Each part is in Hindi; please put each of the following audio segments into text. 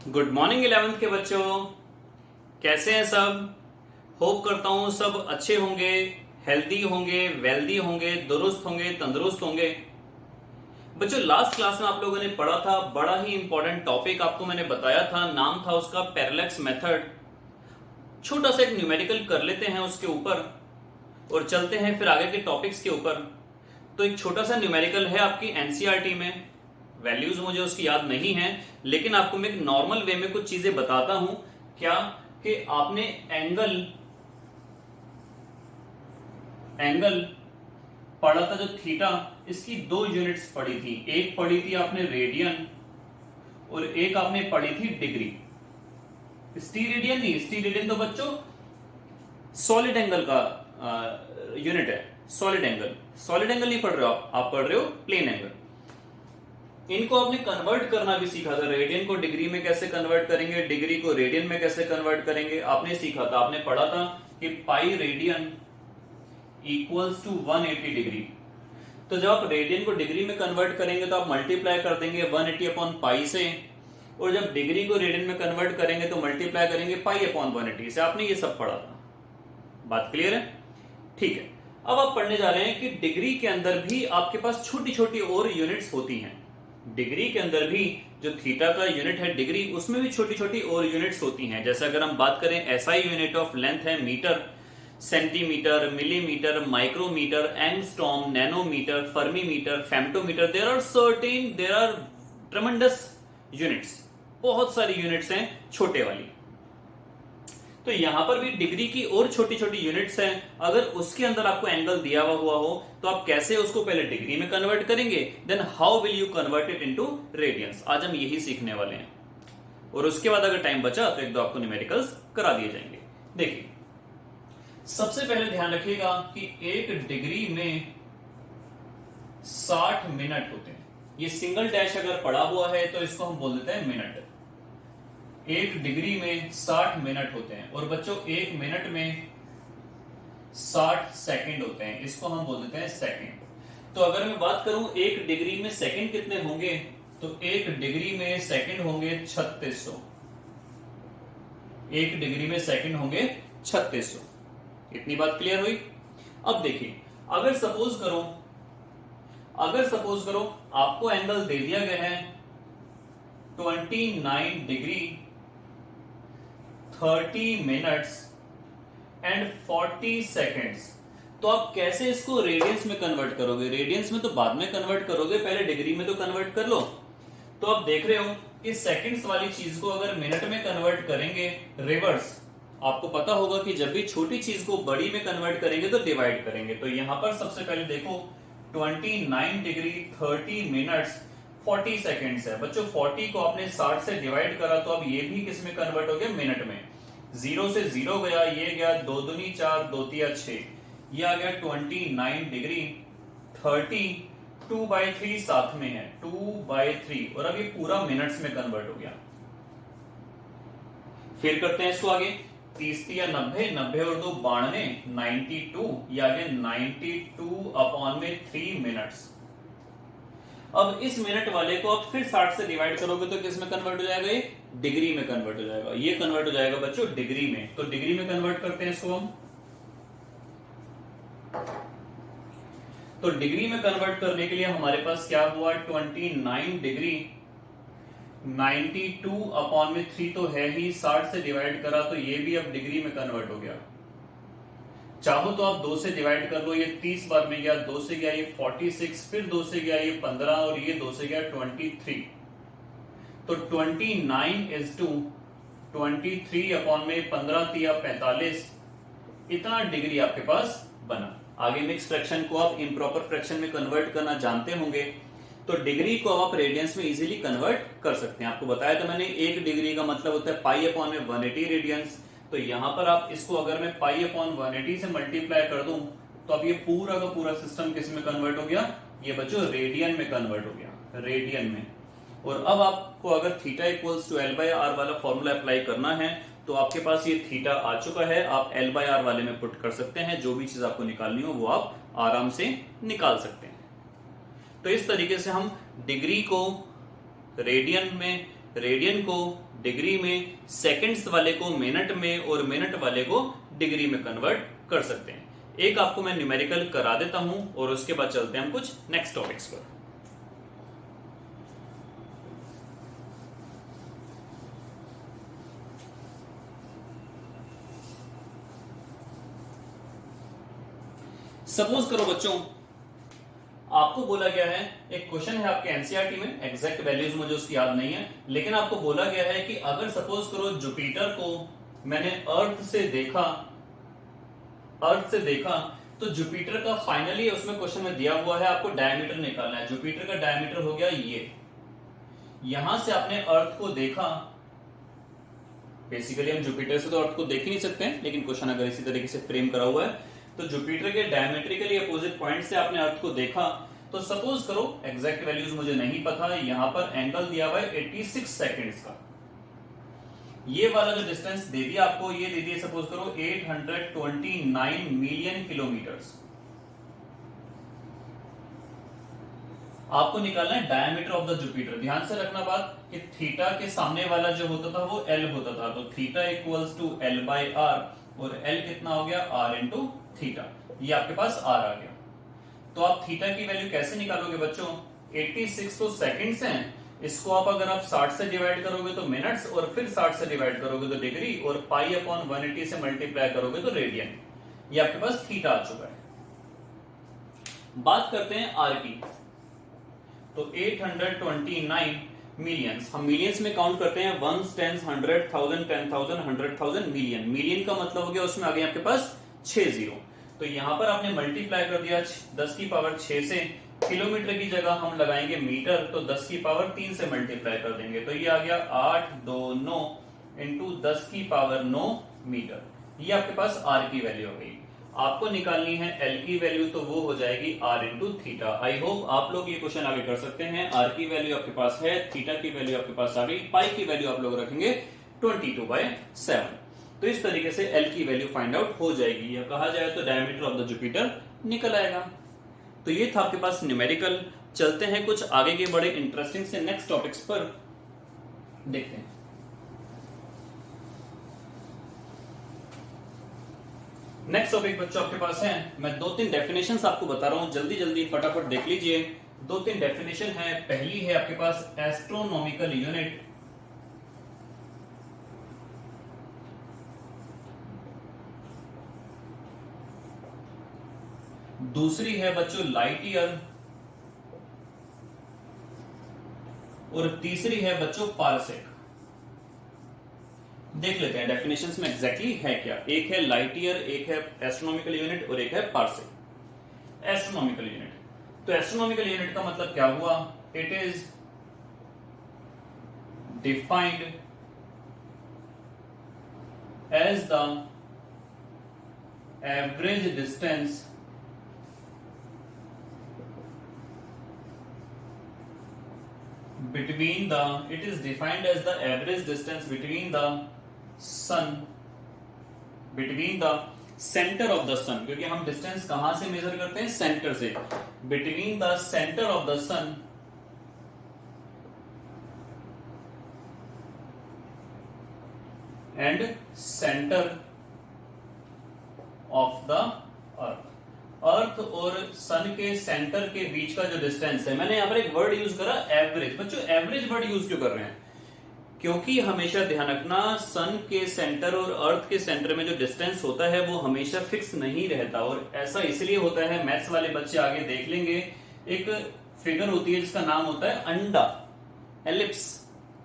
गुड मॉर्निंग 11th के बच्चों, कैसे हैं सब। होप करता हूं सब अच्छे होंगे, हेल्दी होंगे, वेल्दी होंगे, दुरुस्त होंगे, तंदुरुस्त होंगे। बच्चों, लास्ट क्लास में आप लोगों ने पढ़ा था, बड़ा ही इंपॉर्टेंट टॉपिक आपको मैंने बताया था, नाम था उसका पैरेलैक्स मेथड। छोटा सा एक न्यूमेरिकल कर लेते हैं उसके ऊपर और चलते हैं फिर आगे के टॉपिक्स के ऊपर। तो एक छोटा सा न्यूमेरिकल है आपकी एनसीईआरटी में, वैल्यूज मुझे उसकी याद नहीं है, लेकिन आपको मैं एक नॉर्मल वे में कुछ चीजें बताता हूं। क्या कि आपने एंगल एंगल पढ़ा था जो थीटा, इसकी दो यूनिट्स पढ़ी थी। एक पढ़ी थी आपने रेडियन और एक आपने पढ़ी थी डिग्री। स्टीरेडियन नहीं, स्टीरेडियन तो बच्चों सॉलिड एंगल का यूनिट है। सॉलिड एंगल नहीं पढ़ रहे हो आप पढ़ रहे हो प्लेन एंगल। इनको आपने कन्वर्ट करना भी सीखा था। रेडियन को डिग्री में कैसे कन्वर्ट करेंगे, डिग्री को रेडियन में कैसे कन्वर्ट करेंगे, आपने सीखा था। आपने पढ़ा था कि pi radian equals to 180 degree. तो जब आप रेडियन को डिग्री में कन्वर्ट करेंगे तो आप मल्टीप्लाई कर देंगे 180 अपॉन पाई से, और जब डिग्री को रेडियन में कन्वर्ट करेंगे तो मल्टीप्लाई करेंगे पाई अपॉन 180 से। आपने ये सब पढ़ा था। बात क्लियर है? ठीक है। अब आप पढ़ने जा रहे हैं कि डिग्री के अंदर भी आपके पास छोटी छोटी और यूनिट्स होती हैं। डिग्री के अंदर भी जो थीटा का यूनिट है डिग्री, उसमें भी छोटी छोटी और यूनिट्स होती हैं। जैसे अगर हम बात करें एसआई यूनिट ऑफ लेंथ है metre, centimetre, millimetre, micrometre, angstrom, nanometre, fermimetre, femtometre. There are tremendous units. बहुत सारी यूनिट्स हैं छोटे वाली। तो यहां पर भी डिग्री की और छोटी छोटी यूनिट्स हैं। अगर उसके अंदर आपको एंगल दिया हुआ हो तो आप कैसे उसको पहले डिग्री में कन्वर्ट करेंगे, then how will you convert it into radians. आज हम यही सीखने वाले हैं, और उसके बाद अगर टाइम बचा तो एक दो आपको न्यूमेरिकल्स करा दिए जाएंगे। देखिए, सबसे पहले ध्यान रखिएगा कि एक डिग्री में 60 मिनट होते हैं। ये सिंगल डैश अगर पड़ा हुआ है तो इसको हम बोल देते हैं मिनट। एक डिग्री में 60 मिनट होते हैं। और बच्चों, एक मिनट में 60 सेकंड होते हैं, इसको हम बोल देते हैं सेकंड। तो अगर मैं बात करूं एक डिग्री में सेकंड कितने होंगे, तो एक डिग्री में सेकंड होंगे 3600। एक डिग्री में सेकंड होंगे 3600। इतनी बात क्लियर हुई? अब देखिए, अगर सपोज करो आपको एंगल दे दिया गया है 29 डिग्री 30 मिनट्स एंड 40 सेकेंड्स। तो आप कैसे इसको रेडियंस में कन्वर्ट करोगे? रेडियंस में तो बाद में कन्वर्ट करोगे, पहले डिग्री में तो कन्वर्ट कर लो। तो आप देख रहे हो कि सेकंड्स वाली चीज को अगर मिनट में कन्वर्ट करेंगे रिवर्स, आपको पता होगा कि जब भी छोटी चीज को बड़ी में कन्वर्ट करेंगे तो डिवाइड करेंगे। तो यहां पर सबसे पहले देखो 29 डिग्री 30 मिनट्स 40 सेकेंड्स है। बच्चों, 40 को आपने 60 से डिवाइड करा तो अब ये भी किस में कन्वर्ट हो गया? मिनट में। 0 से 0 गया, ये गया 2 दूनी 4, 2 तिया 6, ये आ गया 29 डिग्री 30, 2/3 साथ में है 2/3, और अब ये पूरा मिनट्स में कन्वर्ट हो गया। फिर करते हैं इसको आगे, 30 या 90, 90 और 2 92, 92, ये आ गया 92 अपॉन में 3 मिनट्स। अब इस मिनट वाले को आप फिर 60 से डिवाइड करोगे तो किस में कन्वर्ट हो जाएगा? ये डिग्री में कन्वर्ट हो जाएगा। ये कन्वर्ट हो जाएगा बच्चों डिग्री में। तो डिग्री में कन्वर्ट करते हैं इसको हम। तो डिग्री में कन्वर्ट करने के लिए हमारे पास क्या हुआ? 29 डिग्री 92 अपॉन में 3 तो है ही, 60 से डिवाइड करा तो ये भी अब डिग्री में कन्वर्ट हो गया। चाहो तो आप 2 से डिवाइड कर लो, ये 30 बार में गया, 2 से गया ये 46, फिर 2 से गया ये 15, और ये 2 से गया 23। तो 29 इज टू 23 अपॉन में 15 तिया 45, इतना डिग्री आपके पास बना। आगे मिक्स फ्रैक्शन को आप इम्प्रॉपर फ्रैक्शन में कन्वर्ट करना जानते होंगे, तो डिग्री को आप रेडियंस में इजीली कन्वर्ट कर सकते हैं। आपको बताया था मैंने, एक डिग्री का मतलब होता है पाई अपॉन में 180 रेडियंस। तो यहां पर आप इसको अगर मैं पाई अपॉन 180 से मल्टीप्लाई कर दूं तो अब ये पूरा का पूरा सिस्टम किस में कन्वर्ट हो गया? ये बच्चों रेडियन में कन्वर्ट हो गया, रेडियन में। और अब आपको अगर थीटा इक्वल्स टू L/R वाला फॉर्मूला अप्लाई करना है तो आपके पास ये थीटा आ चुका है, आप L/R वाले में पुट कर सकते हैं। जो भी चीज आपको निकालनी हो वो आप आराम से निकाल सकते हैं। तो इस तरीके से हम डिग्री को रेडियन में, रेडियन को डिग्री में, सेकंड्स वाले को मिनट में और मिनट वाले को डिग्री में कन्वर्ट कर सकते हैं। एक आपको मैं न्यूमेरिकल करा देता हूं और उसके बाद चलते हैं हम कुछ नेक्स्ट टॉपिक्स पर। सपोज करो बच्चों, आपको बोला गया है, एक क्वेश्चन है आपके एनसीईआरटी में, एग्जैक्ट वैल्यूज मुझे उसकी याद नहीं है, लेकिन आपको बोला गया है कि अगर सपोज करो जुपिटर को मैंने अर्थ से देखा तो जुपिटर का फाइनली उसमें क्वेश्चन में दिया हुआ है आपको डायमीटर निकालना है। जुपिटर का डायमीटर हो गया ये, यहां से आपने अर्थ को देखा, बेसिकली हम जुपिटर से तो अर्थ को देख ही नहीं सकते हैं, लेकिन क्वेश्चन अगर इसी तरीके से फ्रेम करा हुआ है तो जुपिटर के डायमेट्रिकली अपोजिट पॉइंट से आपने अर्थ को देखा, तो सपोज करो एग्जैक्ट वैल्यूज मुझे नहीं पता, यहां पर एंगल दिया हुआ है 86 सेकंड्स का। ये वाला जो डिस्टेंस दे दिया आपको, ये दे दिया सपोज करो 829 मिलियन किलोमीटर्स। आपको निकालना है डायमीटर ऑफ द जुपिटर। ध्यान से रखना बात कि थीटा के सामने वाला जो होता था वो एल होता था, तो theta equals to L by R, और एल कितना हो गया, आर इंटू थीटा। ये आपके पास आर आ गया। तो आप थीटा की वैल्यू कैसे निकालोगे बच्चों, 86 तो सेकंड्स हैं, इसको आप अगर आप 60 से डिवाइड करोगे तो मिनट्स, और फिर 60 से डिवाइड करोगे तो डिग्री, और पाई अपॉन 180 से मल्टीप्लाई करोगे तो रेडियन। ये आपके पास थीटा आ चुका है। बात करते हैं आर की, तो 829 मिलियंस, हम मिलियंस में काउंट करते हैं, 1 10 100 1000 10,000 100,000 मिलियन। मिलियन का मतलब हो गया उसमें आ गया आपके पास 6 जीरो, तो यहां पर आपने मल्टीप्लाई कर दिया 10 की पावर 6 से, किलोमीटर की जगह हम लगाएंगे मीटर, तो 10 की पावर 3 से मल्टीप्लाई कर देंगे, तो ये आ गया 829 इंटू 10 की पावर 9 मीटर। ये आपके पास आर की वैल्यू हो गई। आपको निकालनी है एल की वैल्यू, तो वो हो जाएगी R into theta. I hope आप लोग ये क्वेश्चन आगे कर सकते हैं। आर की वैल्यू आपके पास है, थीटा की वैल्यू आपके पास आ गई, पाई की वैल्यू आप लोग रखेंगे 22/7। तो इस तरीके से एल की वैल्यू फाइंड आउट हो जाएगी, या कहा जाए तो डायमीटर ऑफ द जुपिटर निकल आएगा। तो ये था आपके पास न्यूमेरिकल। चलते हैं कुछ आगे के बड़े इंटरेस्टिंग से नेक्स्ट टॉपिक्स पर, देखते हैं। नेक्स्ट टॉपिक बच्चों आपके पास है, मैं 2-3 डेफिनेशंस आपको बता रहा हूं, जल्दी जल्दी फटाफट देख लीजिए। 2-3 डेफिनेशन है। पहली है आपके पास एस्ट्रोनॉमिकल यूनिट, दूसरी है बच्चों लाइट ईयर, और तीसरी है बच्चों पारसेक। देख लेते हैं डेफिनेशंस में एग्जैक्टली है क्या। एक है लाइट ईयर, एक है एस्ट्रोनॉमिकल यूनिट, और एक है पारसेक। एस्ट्रोनॉमिकल यूनिट, तो एस्ट्रोनॉमिकल यूनिट का मतलब क्या हुआ, it is defined as the average distance between the, it is defined as the average distance between the sun, between the center of the sun, क्योंकि हम डिस्टेंस कहां से मेजर करते हैं, सेंटर से, between the center of the sun and center of the earth। अर्थ और सन के सेंटर के बीच का जो डिस्टेंस है, मैंने यहां पर एक वर्ड यूज करा एवरेज। बच्चों एवरेज वर्ड यूज क्यों कर रहे हैं, क्योंकि हमेशा ध्यान रखना सन के सेंटर और अर्थ के सेंटर में जो डिस्टेंस होता है वो हमेशा फिक्स नहीं रहता, और ऐसा इसलिए होता है, मैथ्स वाले बच्चे आगे देख लेंगे, एक फिगर होती है जिसका नाम होता है अंडा, एलिप्स।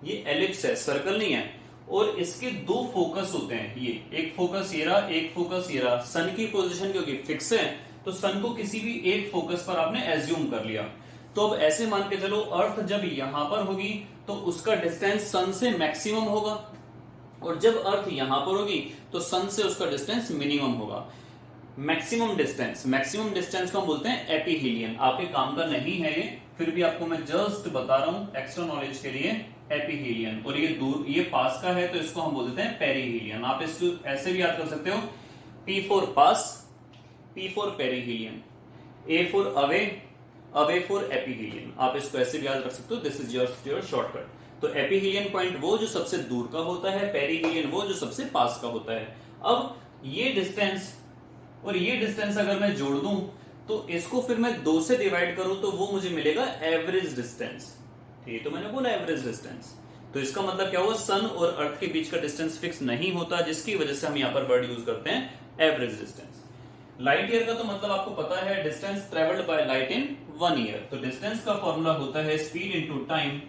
ये एलिप्स है, सर्कल नहीं है, और इसके दो फोकस होते हैं, ये एक फोकस ये रहा, एक फोकस ये रहा। सन की पोजीशन क्योंकि फिक्स है, तो सन को किसी भी एक फोकस पर आपने एज्यूम कर लिया। तो अब ऐसे मान के चलो, अर्थ जब यहां पर होगी तो उसका डिस्टेंस सन से मैक्सिमम होगा, और जब अर्थ यहां पर होगी तो सन से उसका डिस्टेंस मिनिमम होगा। मैक्सिमम डिस्टेंस को हम बोलते हैं एपीहीलियन। आपके काम का नहीं है ये, फिर भी आपको मैं जस्ट बता रहा हूं एक्स्ट्रा नॉलेज के लिए, एपीहीलियन। और ये दूर, ये पास का है तो इसको हम बोलते हैं पेरीहीलियन। आप इसको ऐसे भी याद कर सकते हो, P for pass, P for perihelion, A for away, away for aphelion. आप इसको ऐसे भी याद रख सकते हो, दिस इज योर शॉर्टकट। तो एपीहीलियन पॉइंट वो जो सबसे दूर का होता है, पेरीहीलियन वो जो सबसे पास का होता है। अब ये डिस्टेंस और ये डिस्टेंस अगर मैं जोड़ दूं तो इसको फिर मैं 2 से डिवाइड करूं तो वो मुझे मिलेगा एवरेज डिस्टेंस। ठीक, तो मैंने बोला एवरेज डिस्टेंस, तो इसका मतलब क्या हुआ, सन और अर्थ के बीच का डिस्टेंस फिक्स नहीं होता, जिसकी वजह से हम यहां पर वर्ड यूज करते हैं एवरेज डिस्टेंस। लाइट ईयर का तो मतलब आपको पता है, distance travelled by light in 1 year. तो डिस्टेंस का फॉर्मूला होता है speed into time,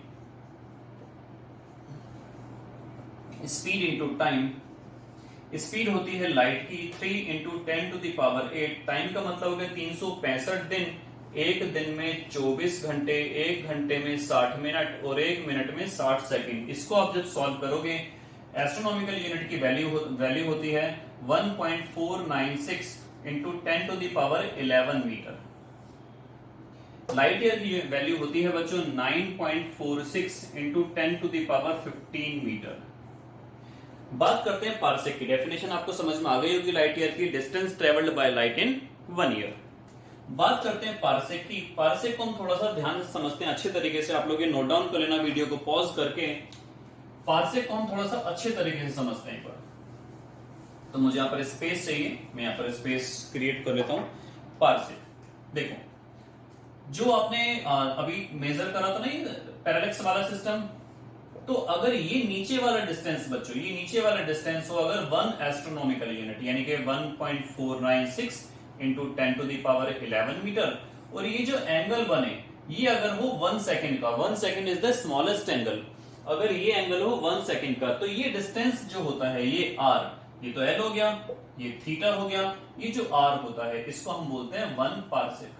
speed into time. Speed होती है लाइट की 3 into 10 to the power 8। Time का मतलब हो गया 365 दिन, एक दिन में 24 घंटे, एक घंटे में 60 मिनट और एक मिनट में 60 सेकंड। इसको आप जब सॉल्व करोगे, एस्ट्रोनॉमिकल यूनिट की वैल्यू होती है 1.496 into 10 to the power 11 metre. Light year की वैल्यू होती है बच्चों 9.46 into 10 to the power 15 metre. बात करते हैं पार्सेक की। डेफिनेशन आपको समझ में आ गई होगी लाइट ईयर की, distance travelled by light in 1 year. बात करते हैं पार्सेक की। पार्सेक को हम थोड़ा सा ध्यान से समझते हैं अच्छे तरीके से। आप लोग ये नोट डाउन कर लेना वीडियो को पॉज करके। पार्सेक को हम थोड़ा सा अच्छे तरीके से समझते हैं एक बार। तो मुझे यहाँ पर स्पेस चाहिए, मैं यहाँ पर स्पेस क्रिएट कर लेता हूं। पार्सेक देखो, जो आपने अभी मेजर करा था ना ये पैरालेक्स वाला सिस्टम, तो अगर ये नीचे वाला डिस्टेंस बच्चों, ये नीचे वाला डिस्टेंस हो अगर 1 एस्ट्रोनॉमिकल यूनिट यानी कि 1.496 into 10 to the power 11 metre, और ये जो एंगल बने ये अगर हो 1 सेकेंड का, 1 second is the smallest angle, अगर ये एंगल हो 1 सेकेंड का, तो ये डिस्टेंस जो होता है ये r, ये तो l हो गया, ये थीटा हो गया, ये जो r होता है इसको हम बोलते हैं 1 पार्सेक,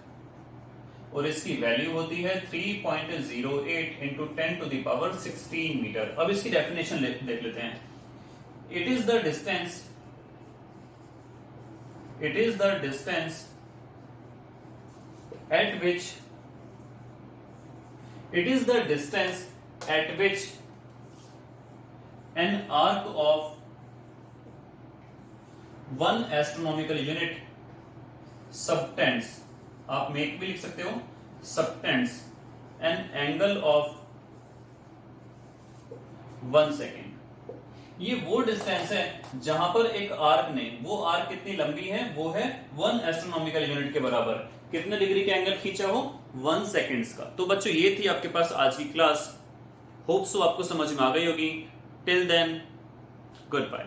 और इसकी वैल्यू होती है 3.08 into 10 to the power 16 metre. अब इसकी डेफिनेशन देख लेते हैं। It is the distance at which an arc of 1 astronomical unit subtends, आप मेक भी लिख सकते हो, subtends an angle of 1 second. ये वो डिस्टेंस है जहां पर एक आर्क ने, वो आर्क कितनी लंबी है, वो है 1 एस्ट्रोनॉमिकल यूनिट के बराबर। कितने डिग्री का एंगल खींचा हो, 1 सेकेंड्स का। तो बच्चों ये थी आपके पास आज की क्लास। होप सो आपको समझ में आ गई होगी। Till then good bye.